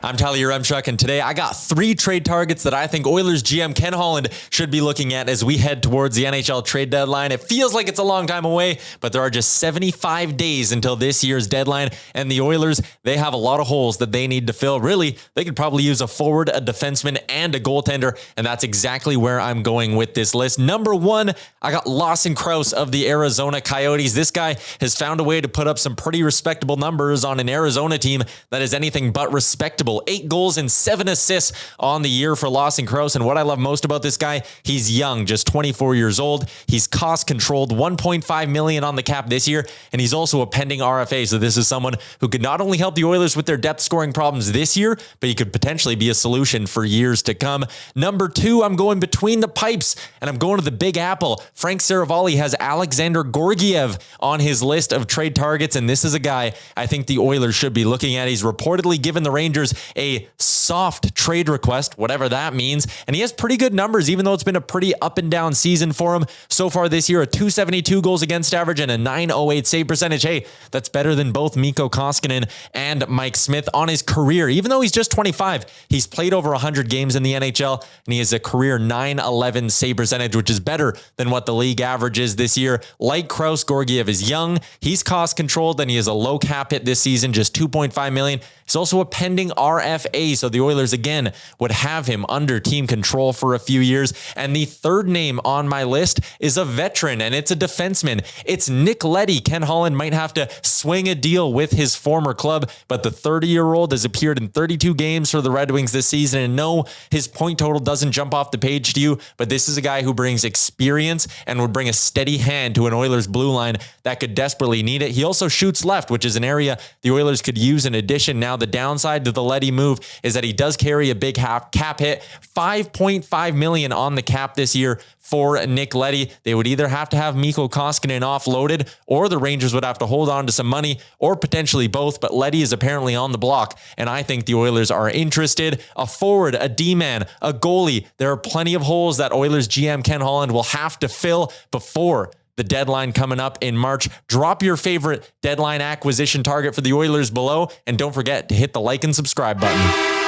I'm Yaremchuk, and today I got 3 trade targets that I think Oilers GM Ken Holland should be looking at as we head towards the NHL trade deadline. It feels like it's a long time away, but there are just 75 days until this year's deadline, and the Oilers, they have a lot of holes that they need to fill. Really, they could probably use a forward, a defenseman, and a goaltender, and that's exactly where I'm going with this list. Number 1, I got CROUSE of the Arizona Coyotes. This guy has found a way to put up some pretty respectable numbers on an Arizona team that is anything but respectable. 8 goals and 7 assists on the year for CROUSE. And what I love most about this guy, he's young, just 24 years old. He's cost controlled, $1.5 million on the cap this year, and he's also a pending RFA. So this is someone who could not only help the Oilers with their depth scoring problems this year, but he could potentially be a solution for years to come. Number 2, I'm going between the pipes, and I'm going to the Big Apple. Frank Saravalli has Alexander Georgiev on his list of trade targets, and this is a guy I think the Oilers should be looking at. He's reportedly given the Rangers a soft trade request, whatever that means. And he has pretty good numbers, even though it's been a pretty up and down season for him so far this year. A .272 goals against average and a .908 save percentage. Hey, that's better than both Mikko Koskinen and Mike Smith on his career. Even though he's just 25, he's played over 100 games in the NHL, and he has a career .911 save percentage, which is better than what the league average is this year. Like CROUSE, Georgiev is young. He's cost controlled, and he has a low cap hit this season, just $2.5 million. He's also a pending RFA, so the Oilers, again, would have him under team control for a few years. And the third name on my list is a veteran, and it's a defenseman. It's Nick LEDDY. Ken Holland might have to swing a deal with his former club, but the 30-year-old has appeared in 32 games for the Red Wings this season, and no, his point total doesn't jump off the page to you, but this is a guy who brings experience and would bring a steady hand to an Oilers blue line that could desperately need it. He also shoots left, which is an area the Oilers could use in addition. Now, the downside to the LEDDY move is that he does carry a big cap hit, $5.5 million on the cap this year for Nick LEDDY. They would either have to have Mikko Koskinen offloaded, or the Rangers would have to hold on to some money, or potentially both, but LEDDY is apparently on the block, and I think the Oilers are interested. A forward, a D-man, a goalie. There are plenty of holes that Oilers GM Ken Holland will have to fill before the deadline coming up in March. Drop your favorite deadline acquisition target for the Oilers below, and don't forget to hit the like and subscribe button.